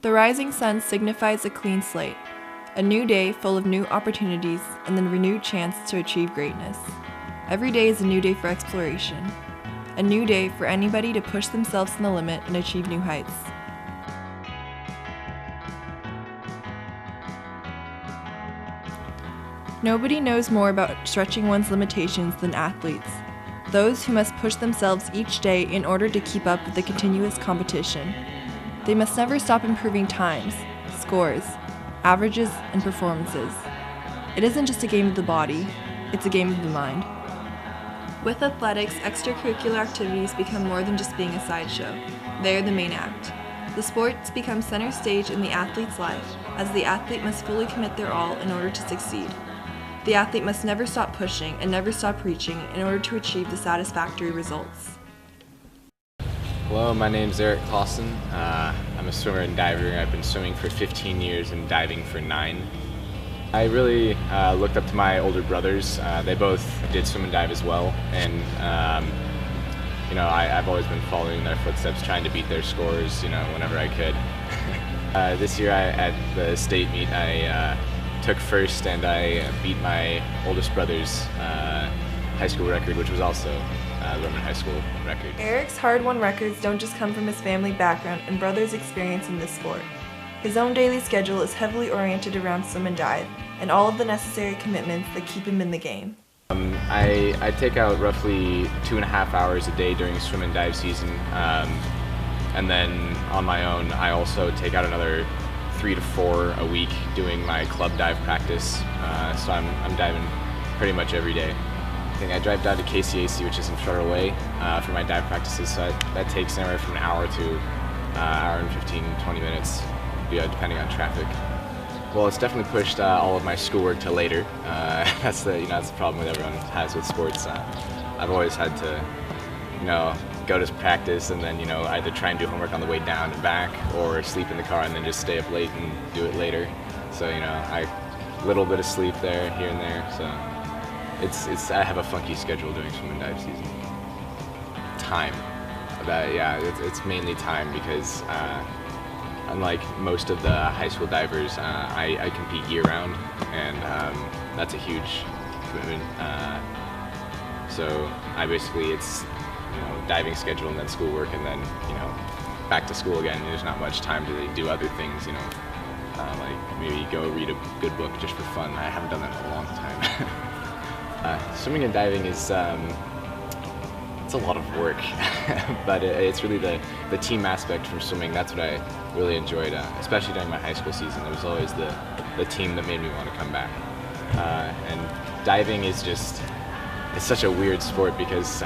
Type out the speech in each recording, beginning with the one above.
The rising sun signifies a clean slate, a new day full of new opportunities and the renewed chance to achieve greatness. Every day is a new day for exploration, a new day for anybody to push themselves to the limit and achieve new heights. Nobody knows more about stretching one's limitations than athletes, those who must push themselves each day in order to keep up with the continuous competition. They must never stop improving times, scores, averages, and performances. It isn't just a game of the body, it's a game of the mind. With athletics, extracurricular activities become more than just being a sideshow. They are the main act. The sports become center stage in the athlete's life, as the athlete must fully commit their all in order to succeed. The athlete must never stop pushing and never stop reaching in order to achieve the satisfactory results. Hello, my name's Eric Clausen. I'm a swimmer and diver. I've been swimming for 15 years and diving for 9. I really looked up to my older brothers. They both did swim and dive as well, and I've always been following their footsteps, trying to beat their scores, whenever I could. This year at the state meet, I took first, and I beat my oldest brother's high school record, which was also a Roman high school record. Eric's hard-won records don't just come from his family background and brother's experience in this sport. His own daily schedule is heavily oriented around swim and dive, and all of the necessary commitments that keep him in the game. I take out roughly 2.5 hours a day during swim and dive season, and then on my own I also take out another 3 to 4 a week doing my club dive practice, so I'm diving pretty much every day. I drive down to KCAC, which is in Federal Way, for my dive practices, so that takes anywhere from an hour to hour and 15-20 minutes, depending on traffic. Well, it's definitely pushed all of my schoolwork to later. That's the problem that everyone has with sports. I've always had to, go to practice and then, either try and do homework on the way down and back, or sleep in the car and then just stay up late and do it later. So, little bit of sleep there, here and there. So, I have a funky schedule during swim and dive season. Time. It's mainly time because, unlike most of the high school divers, I compete year-round, and that's a huge commitment. So it's diving schedule and then schoolwork and then back to school again. There's not much time to do other things, like maybe go read a good book just for fun. I haven't done that in a long time. Swimming and diving is it's a lot of work, but it's really the team aspect from swimming. That's what I really enjoyed, especially during my high school season. There was always the team that made me want to come back. And diving is it's such a weird sport because,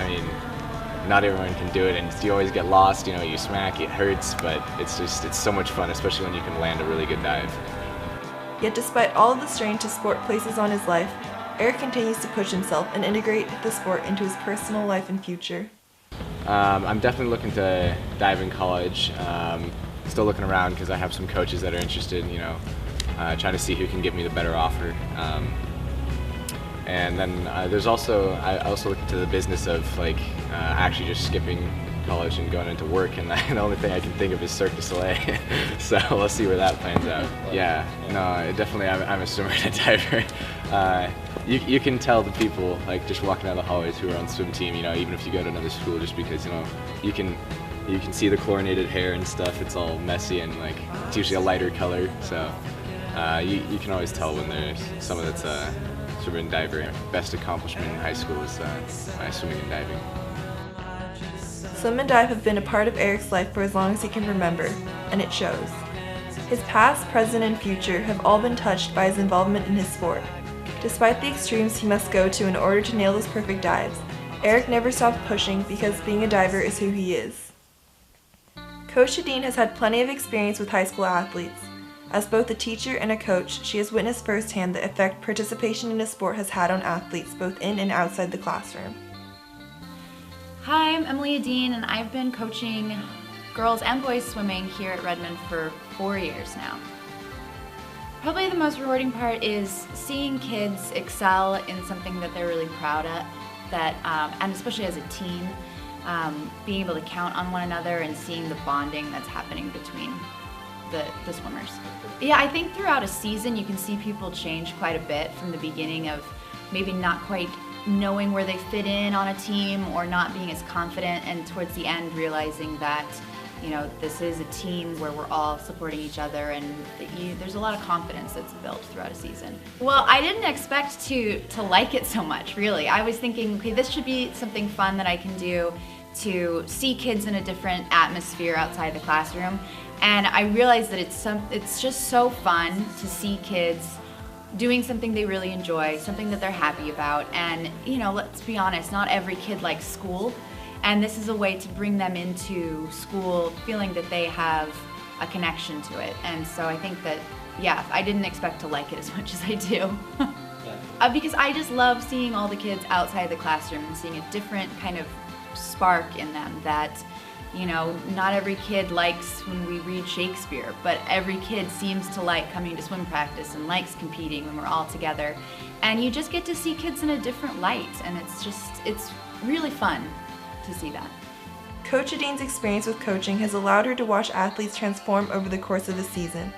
not everyone can do it, and you always get lost, you smack, it hurts, but it's so much fun, especially when you can land a really good dive. Yet despite all of the strain his sport places on his life, Eric continues to push himself and integrate the sport into his personal life and future. I'm definitely looking to dive in college. Still looking around because I have some coaches that are interested, trying to see who can give me the better offer. And then I also look into the business of actually just skipping college and going into work, and the only thing I can think of is Cirque du Soleil. So we'll see where that plans out. Yeah, no, definitely I'm a swimmer and a diver. You can tell the people just walking down the hallways who are on the swim team, even if you go to another school, just because you can see the chlorinated hair and stuff. It's all messy and it's usually a lighter color, so you can always tell when there's someone that's a swimmer and diver. Best accomplishment in high school is my swimming and diving. Swim and dive have been a part of Eric's life for as long as he can remember, and it shows. His past, present, and future have all been touched by his involvement in his sport. Despite the extremes he must go to in order to nail those perfect dives, Eric never stops pushing because being a diver is who he is. Coach Shadeen has had plenty of experience with high school athletes. As both a teacher and a coach, she has witnessed firsthand the effect participation in a sport has had on athletes both in and outside the classroom. Hi, I'm Emily Adine, and I've been coaching girls and boys swimming here at Redmond for 4 years now. Probably the most rewarding part is seeing kids excel in something that they're really proud at, and especially as a team, being able to count on one another and seeing the bonding that's happening between the swimmers. Yeah, I think throughout a season you can see people change quite a bit from the beginning of maybe not quite knowing where they fit in on a team or not being as confident, and towards the end realizing that, you know, this is a team where we're all supporting each other, and there's a lot of confidence that's built throughout a season. Well, I didn't expect to like it so much, really. I was thinking, okay, this should be something fun that I can do to see kids in a different atmosphere outside the classroom. And I realized that it's just so fun to see kids doing something they really enjoy, something that they're happy about. And, you know, let's be honest, not every kid likes school. And this is a way to bring them into school feeling that they have a connection to it. And so I think that, yeah, I didn't expect to like it as much as I do. Because I just love seeing all the kids outside the classroom and seeing a different kind of spark in them that, you know, not every kid likes when we read Shakespeare, but every kid seems to like coming to swim practice and likes competing when we're all together. And you just get to see kids in a different light, and it's really fun to see that. Coach Adine's experience with coaching has allowed her to watch athletes transform over the course of the season.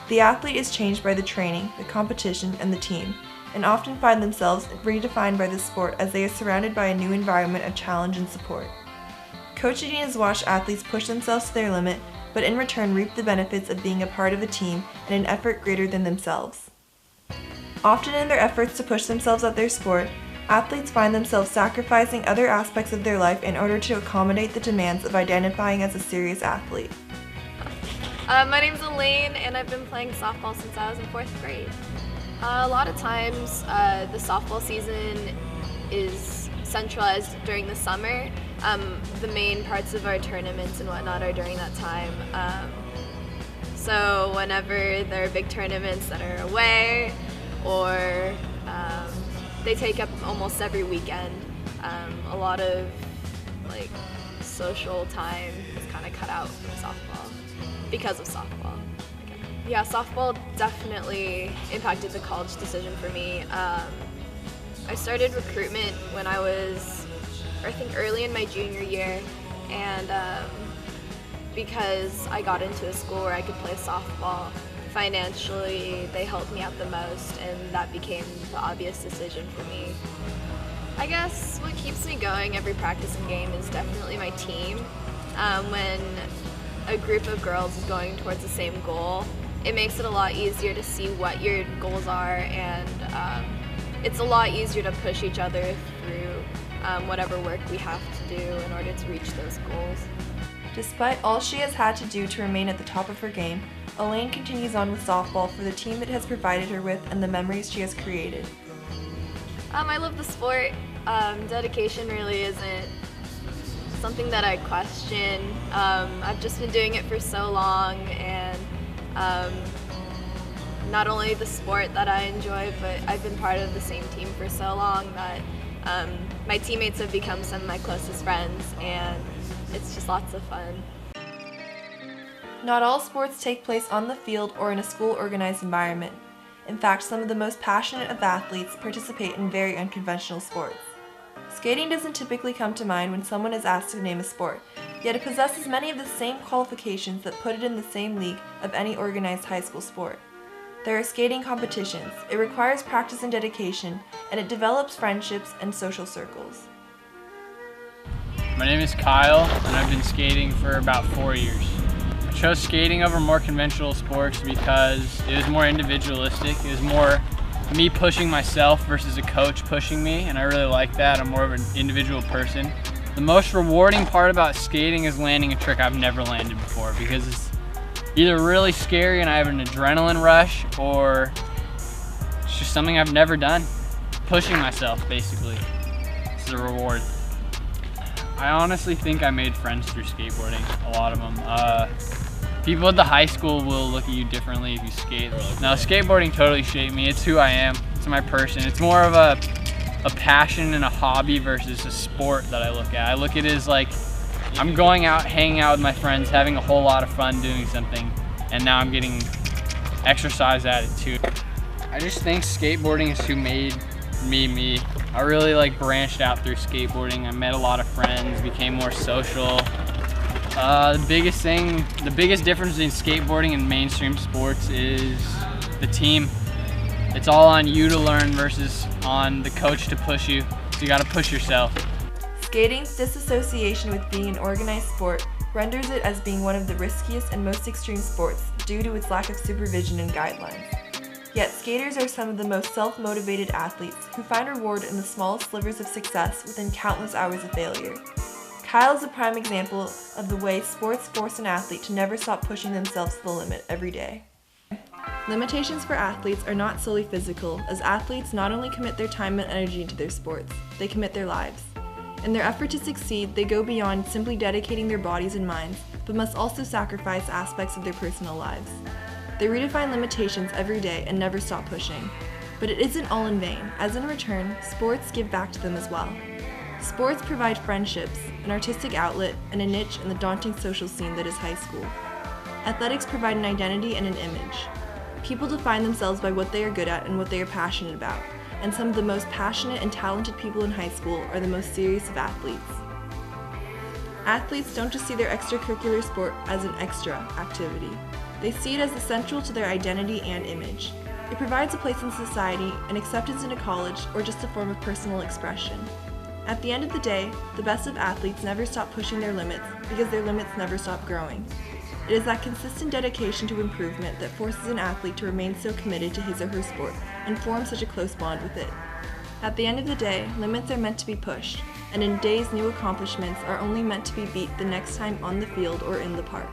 The athlete is changed by the training, the competition, and the team, and often find themselves redefined by the sport as they are surrounded by a new environment of challenge and support. Coach Adine has watched athletes push themselves to their limit, but in return reap the benefits of being a part of a team and an effort greater than themselves. Often in their efforts to push themselves at their sport, athletes find themselves sacrificing other aspects of their life in order to accommodate the demands of identifying as a serious athlete. My name's Elaine, and I've been playing softball since I was in 4th grade. A lot of times the softball season is centralized during the summer. The main parts of our tournaments and whatnot are during that time. So whenever there are big tournaments that are away, or they take up almost every weekend, a lot of like social time is kind of cut out from softball because of softball. Yeah, softball definitely impacted the college decision for me. I started recruitment when I was, I think, early in my junior year, and because I got into a school where I could play softball, financially they helped me out the most, and that became the obvious decision for me. I guess what keeps me going every practice and game is definitely my team. When a group of girls is going towards the same goal, it makes it a lot easier to see what your goals are, and it's a lot easier to push each other through whatever work we have to do in order to reach those goals. Despite all she has had to do to remain at the top of her game, Elaine continues on with softball for the team it has provided her with and the memories she has created. I love the sport. Dedication really isn't something that I question. I've just been doing it for so long, and not only the sport that I enjoy, but I've been part of the same team for so long that my teammates have become some of my closest friends, and it's just lots of fun. Not all sports take place on the field or in a school-organized environment. In fact, some of the most passionate of athletes participate in very unconventional sports. Skating doesn't typically come to mind when someone is asked to name a sport, yet it possesses many of the same qualifications that put it in the same league of any organized high school sport. There are skating competitions, it requires practice and dedication, and it develops friendships and social circles. My name is Kyle, and I've been skating for about 4 years. I chose skating over more conventional sports because it was more individualistic. It was more me pushing myself versus a coach pushing me, and I really like that. I'm more of an individual person. The most rewarding part about skating is landing a trick I've never landed before, because it's either really scary and I have an adrenaline rush, or it's just something I've never done. Pushing myself, basically. It's a reward. I honestly think I made friends through skateboarding, a lot of them. People at the high school will look at you differently if you skate. Now, skateboarding totally shaped me. It's who I am. It's my person. It's more of a passion and a hobby versus a sport that I look at. I look at it as like I'm going out, hanging out with my friends, having a whole lot of fun doing something, and now I'm getting exercise at it too. I just think skateboarding is who made me. I really branched out through skateboarding. I met a lot of friends, became more social. The biggest difference between skateboarding and mainstream sports is the team. It's all on you to learn versus on the coach to push you. So you gotta push yourself. Skating's disassociation with being an organized sport renders it as being one of the riskiest and most extreme sports due to its lack of supervision and guidelines. Yet skaters are some of the most self-motivated athletes who find reward in the smallest slivers of success within countless hours of failure. Kyle is a prime example of the way sports force an athlete to never stop pushing themselves to the limit every day. Limitations for athletes are not solely physical, as athletes not only commit their time and energy into their sports, they commit their lives. In their effort to succeed, they go beyond simply dedicating their bodies and minds, but must also sacrifice aspects of their personal lives. They redefine limitations every day and never stop pushing. But it isn't all in vain, as in return, sports give back to them as well. Sports provide friendships, an artistic outlet, and a niche in the daunting social scene that is high school. Athletics provide an identity and an image. People define themselves by what they are good at and what they are passionate about, and some of the most passionate and talented people in high school are the most serious of athletes. Athletes don't just see their extracurricular sport as an extra activity. They see it as essential to their identity and image. It provides a place in society, an acceptance into college, or just a form of personal expression. At the end of the day, the best of athletes never stop pushing their limits because their limits never stop growing. It is that consistent dedication to improvement that forces an athlete to remain so committed to his or her sport and form such a close bond with it. At the end of the day, limits are meant to be pushed, and in days new accomplishments are only meant to be beat the next time on the field or in the park.